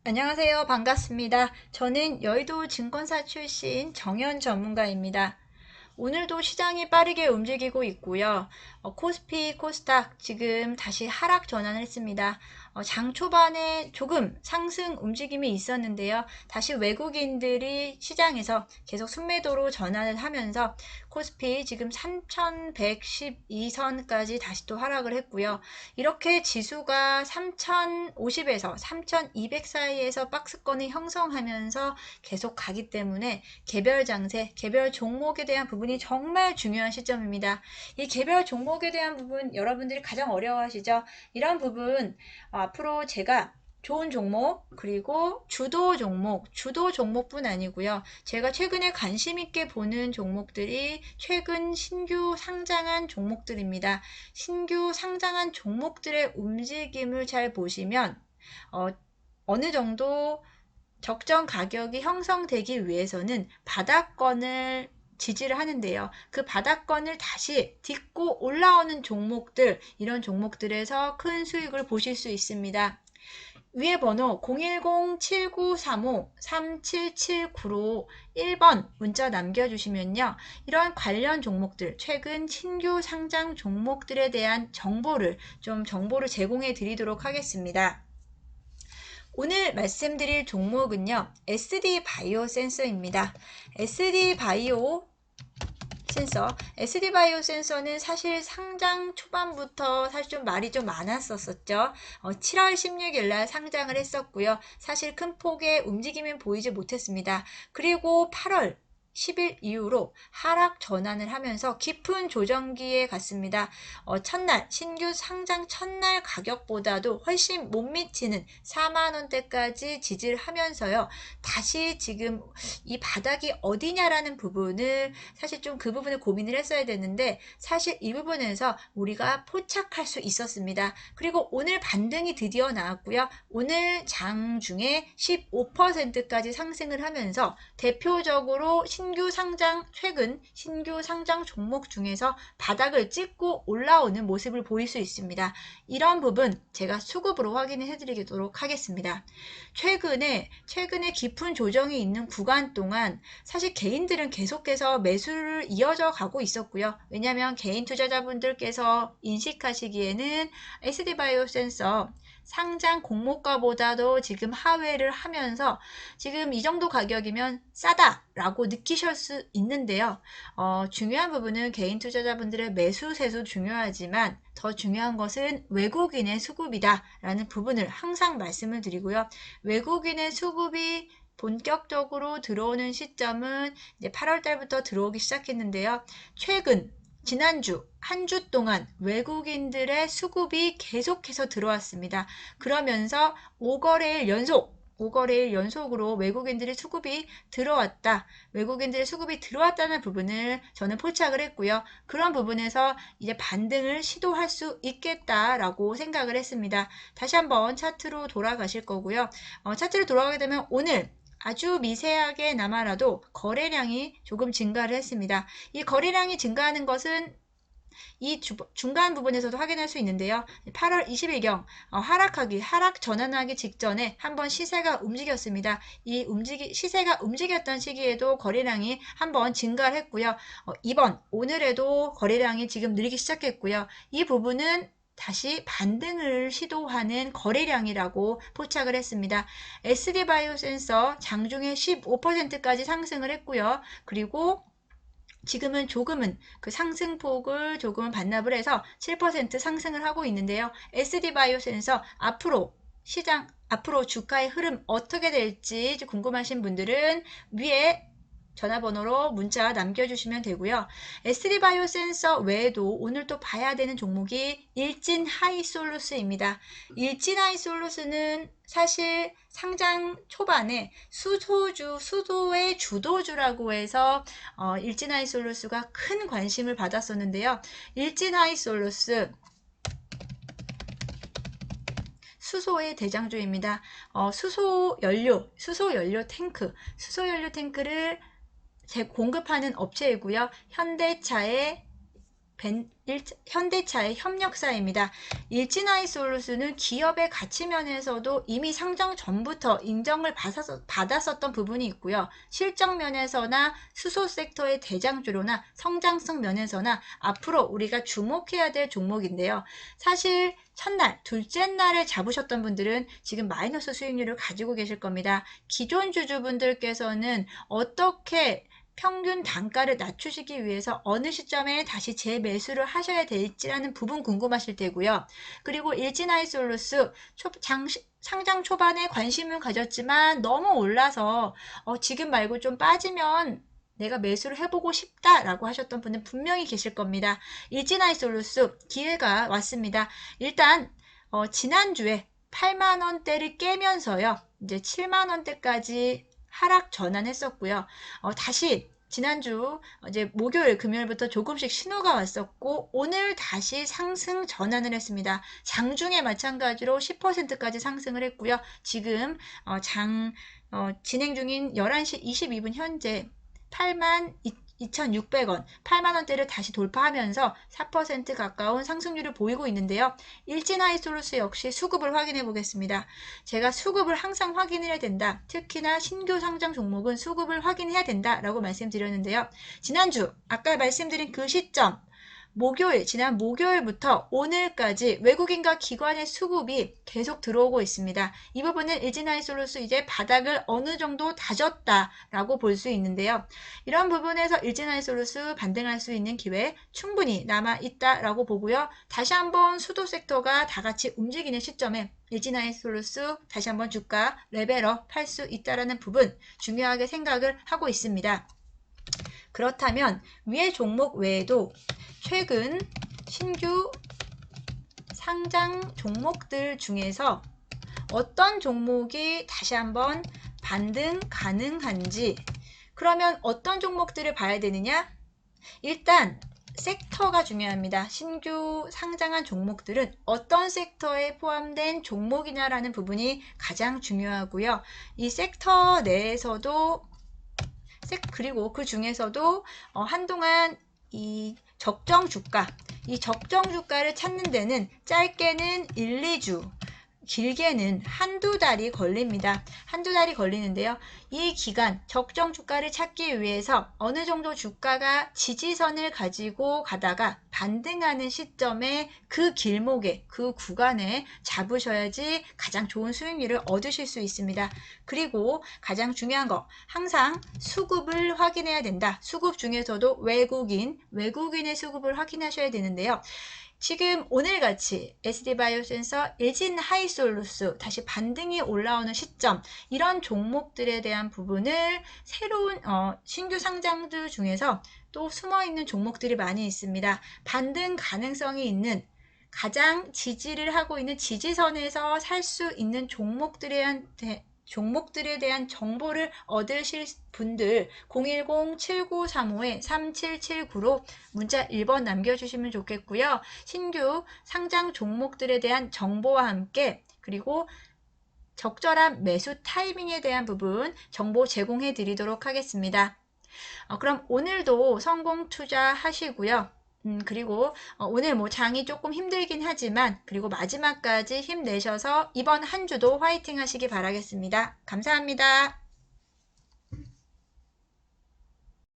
안녕하세요. 반갑습니다. 저는 여의도 증권사 출신 정현 전문가입니다. 오늘도 시장이 빠르게 움직이고 있고요. 코스피, 코스닥 지금 다시 하락 전환했습니다. 장 초반에 조금 상승 움직임이 있었는데요. 다시 외국인들이 시장에서 계속 순매도로 전환을 하면서 코스피 지금 3112선까지 다시 또 하락을 했고요. 이렇게 지수가 3050에서 3200 사이에서 박스권을 형성하면서 계속 가기 때문에 개별 장세, 개별 종목에 대한 부분이 정말 중요한 시점입니다. 이 개별 종목에 대한 부분 여러분들이 가장 어려워하시죠? 이런 부분 앞으로 제가 좋은 종목 그리고 주도 종목뿐 아니고요. 제가 최근에 관심 있게 보는 종목들이 최근 신규 상장한 종목들입니다. 신규 상장한 종목들의 움직임을 잘 보시면 어느 정도 적정 가격이 형성되기 위해서는 바닥권을 지지를 하는데요. 그 바닥권을 다시 딛고 올라오는 종목들, 이런 종목들에서 큰 수익을 보실 수 있습니다. 위에 번호 010-7935-3779로 1번 문자 남겨주시면요. 이러한 관련 종목들, 최근 신규 상장 종목들에 대한 정보를 제공해 드리도록 하겠습니다. 오늘 말씀드릴 종목은요. SD 바이오 센서입니다. SD 바이오 센서는 사실 상장 초반부터 사실 좀 말이 좀 많았었죠. 7월 16일 날 상장을 했었고요. 사실 큰 폭의 움직임은 보이지 못했습니다. 그리고 8월 10일 이후로 하락 전환을 하면서 깊은 조정기에 갔습니다. 첫날 신규 상장 첫날 가격보다도 훨씬 못 미치는 4만원대까지 지지를 하면서요. 다시 지금 이 바닥이 어디냐라는 부분을 사실 좀 그 부분을 고민을 했어야 되는데 사실 이 부분에서 우리가 포착할 수 있었습니다. 그리고 오늘 반등이 드디어 나왔고요. 오늘 장 중에 15%까지 상승을 하면서 대표적으로 최근 신규 상장 종목 중에서 바닥을 찍고 올라오는 모습을 보일 수 있습니다. 이런 부분 제가 수급으로 확인해 드리도록 하겠습니다. 최근에 깊은 조정이 있는 구간 동안 사실 개인들은 계속해서 매수를 이어져 가고 있었고요. 왜냐하면 개인 투자자분들께서 인식하시기에는 SD바이오 센서 상장 공모가보다도 지금 하회를 하면서 지금 이 정도 가격이면 싸다라고 느끼실 수 있는데요. 중요한 부분은 개인 투자자분들의 매수 세수 중요하지만 더 중요한 것은 외국인의 수급이다라는 부분을 항상 말씀을 드리고요. 외국인의 수급이 본격적으로 들어오는 시점은 이제 8월 달부터 들어오기 시작했는데요. 지난주 한 주 동안 외국인들의 수급이 계속해서 들어왔습니다. 그러면서 5거래일 연속으로 외국인들의 수급이 들어왔다는 부분을 저는 포착을 했고요. 그런 부분에서 이제 반등을 시도할 수 있겠다라고 생각을 했습니다. 다시 한번 차트로 돌아가실 거고요. 차트로 돌아가게 되면 오늘 아주 미세하게 나마라도 거래량이 조금 증가를 했습니다. 이 거래량이 증가하는 것은 이 중간 부분에서도 확인할 수 있는데요. 8월 20일경 하락 전환하기 직전에 한번 시세가 움직였습니다. 시세가 움직였던 시기에도 거래량이 한번 증가를 했고요. 오늘에도 거래량이 지금 늘기 시작했고요. 이 부분은 다시 반등을 시도하는 거래량이라고 포착을 했습니다. SD바이오 센서 장중에 15%까지 상승을 했고요. 그리고 지금은 조금은 그 상승폭을 조금 반납을 해서 7% 상승을 하고 있는데요. SD바이오 센서 앞으로 주가의 흐름 어떻게 될지 궁금하신 분들은 위에 전화번호로 문자 남겨주시면 되고요. SD바이오 센서 외에도 오늘 또 봐야 되는 종목이 일진하이솔루스입니다. 일진하이솔루스는 사실 상장 초반에 수도의 주도주라고 해서 일진하이솔루스가 큰 관심을 받았었는데요. 일진하이솔루스 수소의 대장주입니다. 수소연료 탱크를 공급하는 업체이고요. 현대차의 현대차의 협력사입니다. 일진아이솔루스는 기업의 가치 면에서도 이미 상장 전부터 인정을 받았었던 부분이 있고요. 실적 면에서나 수소 섹터의 대장주로나 성장성 면에서나 앞으로 우리가 주목해야 될 종목인데요. 사실 첫날, 둘째 날에 잡으셨던 분들은 지금 마이너스 수익률을 가지고 계실 겁니다. 기존 주주분들께서는 어떻게 평균 단가를 낮추시기 위해서 어느 시점에 다시 재매수를 하셔야 될지라는 부분 궁금하실 테고요. 그리고 일진아이솔루스 상장 초반에 관심을 가졌지만 너무 올라서 지금 말고 좀 빠지면 내가 매수를 해보고 싶다라고 하셨던 분은 분명히 계실 겁니다. 일진아이솔루스 기회가 왔습니다. 일단 지난주에 8만원대를 깨면서요. 이제 7만원대까지 하락 전환했었고요. 다시 지난주 이제 목요일 금요일부터 조금씩 신호가 왔었고 오늘 다시 상승 전환을 했습니다. 장중에 마찬가지로 10%까지 상승을 했고요. 지금 진행 중인 11시 22분 현재 82,600원, 8만원대를 다시 돌파하면서 4% 가까운 상승률을 보이고 있는데요. 일진아이솔루스 역시 수급을 확인해 보겠습니다. 제가 수급을 항상 확인해야 된다. 특히나 신규 상장 종목은 수급을 확인해야 된다라고 말씀드렸는데요. 지난주 아까 말씀드린 그 시점 지난 목요일부터 오늘까지 외국인과 기관의 수급이 계속 들어오고 있습니다. 이 부분은 일진아이솔루스 이제 바닥을 어느 정도 다졌다라고 볼 수 있는데요. 이런 부분에서 일진아이솔루스 반등할 수 있는 기회 충분히 남아있다라고 보고요. 다시 한번 수도 섹터가 다 같이 움직이는 시점에 일진아이솔루스 다시 한번 주가 레벨업 할 수 있다라는 부분 중요하게 생각을 하고 있습니다. 그렇다면 위의 종목 외에도 최근 신규 상장 종목들 중에서 어떤 종목이 다시 한번 반등 가능한지, 그러면 어떤 종목들을 봐야 되느냐? 일단 섹터가 중요합니다. 신규 상장한 종목들은 어떤 섹터에 포함된 종목이냐라는 부분이 가장 중요하고요. 이 섹터 내에서도 그리고 그 중에서도 한동안 이 적정 주가를 찾는 데는 짧게는 1, 2주, 길게는 한두 달이 걸립니다. 한두 달이 걸리는데요. 이 기간 적정 주가를 찾기 위해서 어느 정도 주가가 지지선을 가지고 가다가 반등하는 시점에 그 길목에 그 구간에 잡으셔야지 가장 좋은 수익률을 얻으실 수 있습니다. 그리고 가장 중요한 거 항상 수급을 확인해야 된다. 수급 중에서도 외국인의 수급을 확인하셔야 되는데요. 지금 오늘같이 SD바이오센서, 일진하이솔루스 다시 반등이 올라오는 시점, 이런 종목들에 대한 부분을 새로운 신규 상장들 중에서 또 숨어있는 종목들이 많이 있습니다. 반등 가능성이 있는 가장 지지를 하고 있는 지지선에서 살 수 있는 종목들에 대한 정보를 얻으실 분들 010-7935-3779로 문자 1번 남겨주시면 좋겠고요. 신규 상장 종목들에 대한 정보와 함께 그리고 적절한 매수 타이밍에 대한 부분 정보 제공해 드리도록 하겠습니다. 그럼 오늘도 성공 투자하시고요. 그리고 오늘 장이 조금 힘들긴 하지만 그리고 마지막까지 힘내셔서 이번 한 주도 화이팅 하시기 바라겠습니다. 감사합니다.